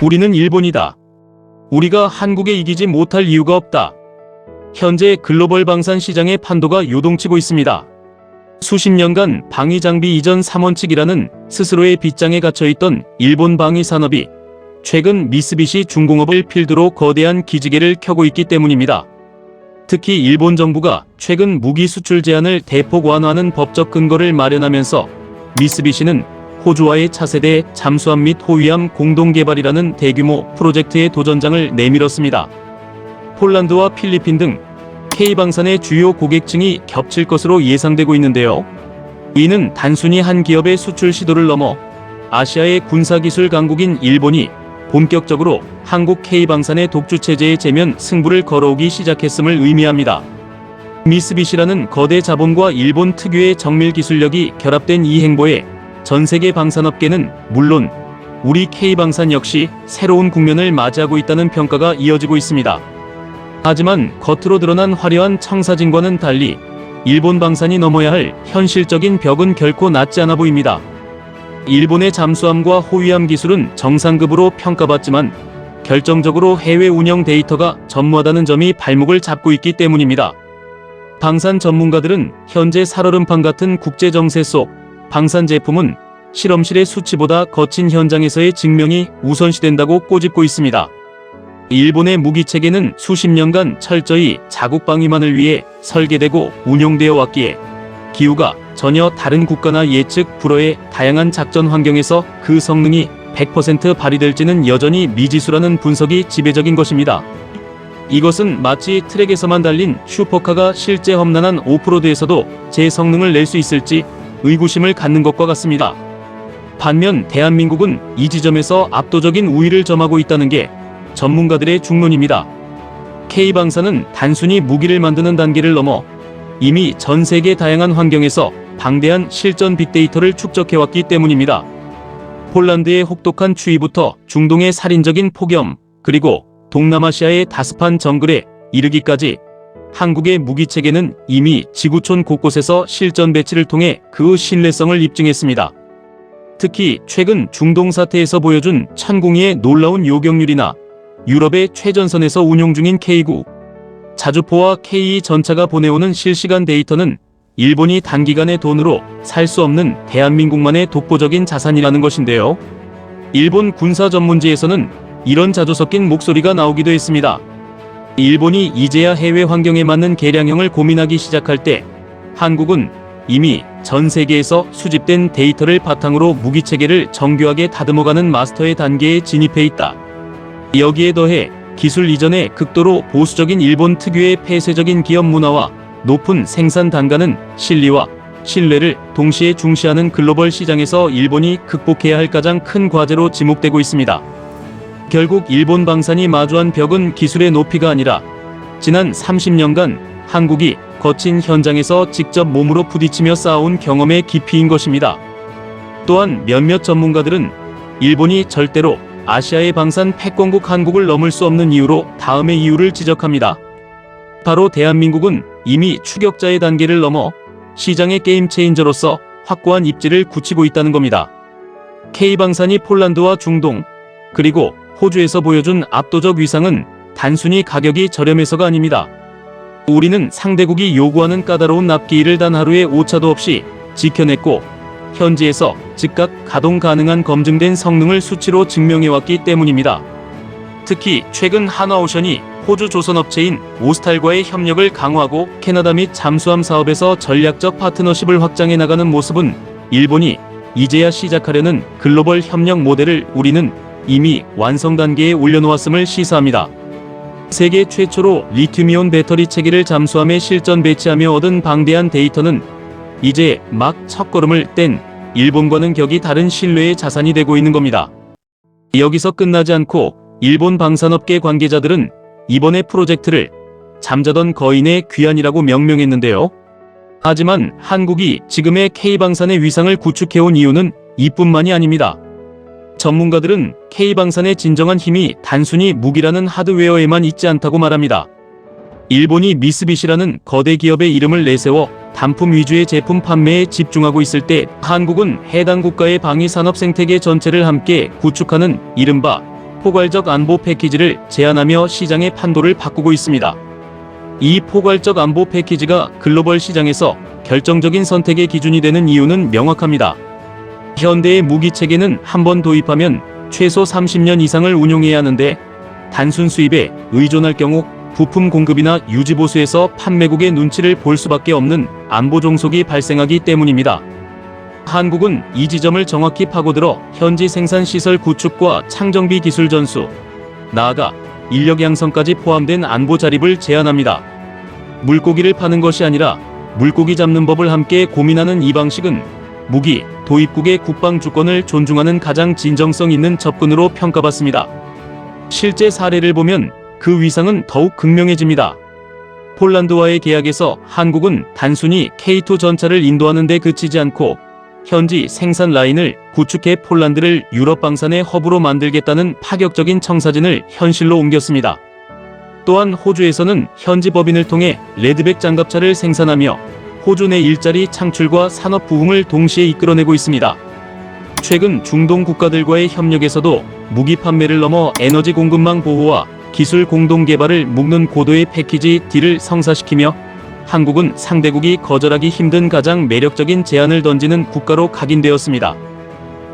우리는 일본이다. 우리가 한국에 이기지 못할 이유가 없다. 현재 글로벌 방산 시장의 판도가 요동치고 있습니다. 수십 년간 방위 장비 이전 3원칙이라는 스스로의 빗장에 갇혀있던 일본 방위 산업이 최근 미쓰비시 중공업을 필두로 거대한 기지개를 켜고 있기 때문입니다. 특히 일본 정부가 최근 무기 수출 제한을 대폭 완화하는 법적 근거를 마련하면서 미쓰비시는 호주와의 차세대 잠수함 및 호위함 공동개발이라는 대규모 프로젝트의 도전장을 내밀었습니다. 폴란드와 필리핀 등 K방산의 주요 고객층이 겹칠 것으로 예상되고 있는데요. 이는 단순히 한 기업의 수출 시도를 넘어 아시아의 군사기술 강국인 일본이 본격적으로 한국 K방산의 독주체제에 재면 승부를 걸어오기 시작했음을 의미합니다. 미쓰비시라는 거대 자본과 일본 특유의 정밀 기술력이 결합된 이 행보에 전세계 방산업계는 물론 우리 K방산 역시 새로운 국면을 맞이하고 있다는 평가가 이어지고 있습니다. 하지만 겉으로 드러난 화려한 청사진과는 달리 일본 방산이 넘어야 할 현실적인 벽은 결코 낮지 않아 보입니다. 일본의 잠수함과 호위함 기술은 정상급으로 평가받지만 결정적으로 해외 운영 데이터가 전무하다는 점이 발목을 잡고 있기 때문입니다. 방산 전문가들은 현재 살얼음판 같은 국제 정세 속 방산 제품은 실험실의 수치보다 거친 현장에서의 증명이 우선시된다고 꼬집고 있습니다. 일본의 무기체계는 수십 년간 철저히 자국 방위만을 위해 설계되고 운용되어 왔기에 기후가 전혀 다른 국가나 예측 불허의 다양한 작전 환경에서 그 성능이 100% 발휘될지는 여전히 미지수라는 분석이 지배적인 것입니다. 이것은 마치 트랙에서만 달린 슈퍼카가 실제 험난한 오프로드에서도 제 성능을 낼 수 있을지 의구심을 갖는 것과 같습니다. 반면 대한민국은 이 지점에서 압도적인 우위를 점하고 있다는 게 전문가들의 중론입니다. K방산은 단순히 무기를 만드는 단계를 넘어 이미 전 세계 다양한 환경에서 방대한 실전 빅데이터를 축적해왔기 때문입니다. 폴란드의 혹독한 추위부터 중동의 살인적인 폭염, 그리고 동남아시아의 다습한 정글에 이르기까지 한국의 무기체계는 이미 지구촌 곳곳에서 실전 배치를 통해 그 신뢰성을 입증했습니다. 특히 최근 중동 사태에서 보여준 천공이의 놀라운 요격률이나 유럽의 최전선에서 운용 중인 K9, 자주포와 K2 전차가 보내오는 실시간 데이터는 일본이 단기간에 돈으로 살 수 없는 대한민국만의 독보적인 자산이라는 것인데요. 일본 군사 전문지에서는 이런 자주 섞인 목소리가 나오기도 했습니다. 일본이 이제야 해외 환경에 맞는 개량형을 고민하기 시작할 때 한국은 이미 전 세계에서 수집된 데이터를 바탕으로 무기체계를 정교하게 다듬어가는 마스터의 단계에 진입해 있다. 여기에 더해 기술 이전에 극도로 보수적인 일본 특유의 폐쇄적인 기업 문화와 높은 생산 단가는 실리와 신뢰를 동시에 중시하는 글로벌 시장에서 일본이 극복해야 할 가장 큰 과제로 지목되고 있습니다. 결국 일본 방산이 마주한 벽은 기술의 높이가 아니라 지난 30년간 한국이 거친 현장에서 직접 몸으로 부딪히며 쌓아온 경험의 깊이인 것입니다. 또한 몇몇 전문가들은 일본이 절대로 아시아의 방산 패권국 한국을 넘을 수 없는 이유로 다음의 이유를 지적합니다. 바로 대한민국은 이미 추격자의 단계를 넘어 시장의 게임 체인저로서 확고한 입지를 굳히고 있다는 겁니다. K방산이 폴란드와 중동, 그리고 호주에서 보여준 압도적 위상은 단순히 가격이 저렴해서가 아닙니다. 우리는 상대국이 요구하는 까다로운 납기일을 단 하루의 오차도 없이 지켜냈고 현지에서 즉각 가동 가능한 검증된 성능을 수치로 증명해왔기 때문입니다. 특히 최근 한화오션이 호주 조선업체인 오스탈과의 협력을 강화하고 캐나다 및 잠수함 사업에서 전략적 파트너십을 확장해 나가는 모습은 일본이 이제야 시작하려는 글로벌 협력 모델을 우리는 이미 완성 단계에 올려놓았음을 시사합니다. 세계 최초로 리튬이온 배터리 체계를 잠수함에 실전 배치하며 얻은 방대한 데이터는 이제 막 첫걸음을 뗀 일본과는 격이 다른 신뢰의 자산이 되고 있는 겁니다. 여기서 끝나지 않고 일본 방산업계 관계자들은 이번의 프로젝트를 잠자던 거인의 귀환이라고 명명했는데요. 하지만 한국이 지금의 K방산의 위상을 구축해온 이유는 이뿐만이 아닙니다. 전문가들은 K방산의 진정한 힘이 단순히 무기라는 하드웨어에만 있지 않다고 말합니다. 일본이 미쓰비시라는 거대 기업의 이름을 내세워 단품 위주의 제품 판매에 집중하고 있을 때 한국은 해당 국가의 방위 산업 생태계 전체를 함께 구축하는 이른바 포괄적 안보 패키지를 제안하며 시장의 판도를 바꾸고 있습니다. 이 포괄적 안보 패키지가 글로벌 시장에서 결정적인 선택의 기준이 되는 이유는 명확합니다. 현대의 무기 체계는 한번 도입하면 최소 30년 이상을 운용해야 하는데, 단순 수입에 의존할 경우 부품 공급이나 유지 보수에서 판매국의 눈치를 볼 수밖에 없는 안보 종속이 발생하기 때문입니다. 한국은 이 지점을 정확히 파고들어 현지 생산 시설 구축과 창정비 기술 전수, 나아가 인력 양성까지 포함된 안보 자립을 제안합니다. 물고기를 파는 것이 아니라 물고기 잡는 법을 함께 고민하는 이 방식은 무기 도입국의 국방 주권을 존중하는 가장 진정성 있는 접근으로 평가받습니다. 실제 사례를 보면 그 위상은 더욱 극명해집니다. 폴란드와의 계약에서 한국은 단순히 K2 전차를 인도하는 데 그치지 않고 현지 생산 라인을 구축해 폴란드를 유럽 방산의 허브로 만들겠다는 파격적인 청사진을 현실로 옮겼습니다. 또한 호주에서는 현지 법인을 통해 레드백 장갑차를 생산하며 호주 내 일자리 창출과 산업 부흥을 동시에 이끌어내고 있습니다. 최근 중동 국가들과의 협력에서도 무기 판매를 넘어 에너지 공급망 보호와 기술 공동 개발을 묶는 고도의 패키지 딜을 성사시키며 한국은 상대국이 거절하기 힘든 가장 매력적인 제안을 던지는 국가로 각인되었습니다.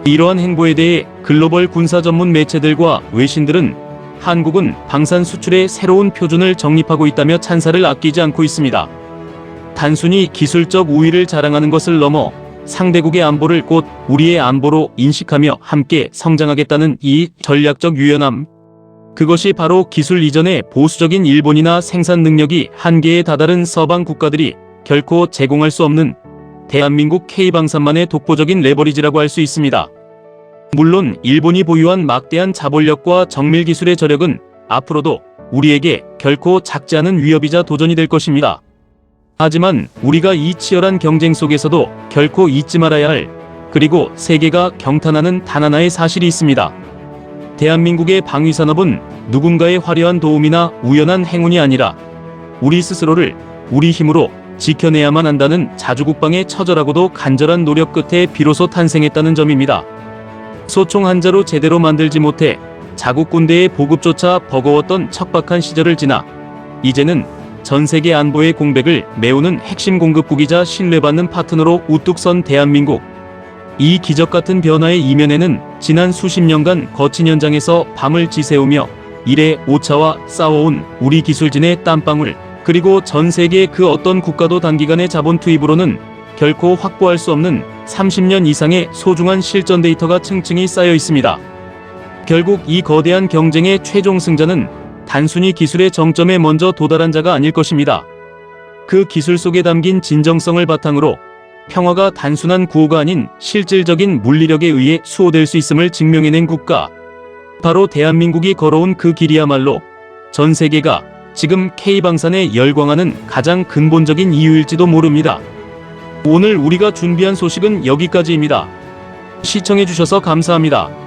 이러한 행보에 대해 글로벌 군사 전문 매체들과 외신들은 한국은 방산 수출의 새로운 표준을 정립하고 있다며 찬사를 아끼지 않고 있습니다. 단순히 기술적 우위를 자랑하는 것을 넘어 상대국의 안보를 곧 우리의 안보로 인식하며 함께 성장하겠다는 이 전략적 유연함, 그것이 바로 기술 이전의 보수적인 일본이나 생산 능력이 한계에 다다른 서방 국가들이 결코 제공할 수 없는 대한민국 K방산만의 독보적인 레버리지라고 할 수 있습니다. 물론 일본이 보유한 막대한 자본력과 정밀 기술의 저력은 앞으로도 우리에게 결코 작지 않은 위협이자 도전이 될 것입니다. 하지만 우리가 이 치열한 경쟁 속에서도 결코 잊지 말아야 할, 그리고 세계가 경탄하는 단 하나의 사실이 있습니다. 대한민국의 방위산업은 누군가의 화려한 도움이나 우연한 행운이 아니라 우리 스스로를 우리 힘으로 지켜내야만 한다는 자주국방의 처절하고도 간절한 노력 끝에 비로소 탄생했다는 점입니다. 소총 한자로 제대로 만들지 못해 자국 군대의 보급조차 버거웠던 척박한 시절을 지나 이제는 전 세계 안보의 공백을 메우는 핵심 공급국이자 신뢰받는 파트너로 우뚝 선 대한민국. 이 기적같은 변화의 이면에는 지난 수십 년간 거친 현장에서 밤을 지새우며 일의 오차와 싸워온 우리 기술진의 땀방울, 그리고 전 세계 그 어떤 국가도 단기간의 자본 투입으로는 결코 확보할 수 없는 30년 이상의 소중한 실전 데이터가 층층이 쌓여 있습니다. 결국 이 거대한 경쟁의 최종 승자는 단순히 기술의 정점에 먼저 도달한 자가 아닐 것입니다. 그 기술 속에 담긴 진정성을 바탕으로 평화가 단순한 구호가 아닌 실질적인 물리력에 의해 수호될 수 있음을 증명해낸 국가, 바로 대한민국이 걸어온 그 길이야말로 전 세계가 지금 K방산에 열광하는 가장 근본적인 이유일지도 모릅니다. 오늘 우리가 준비한 소식은 여기까지입니다. 시청해주셔서 감사합니다.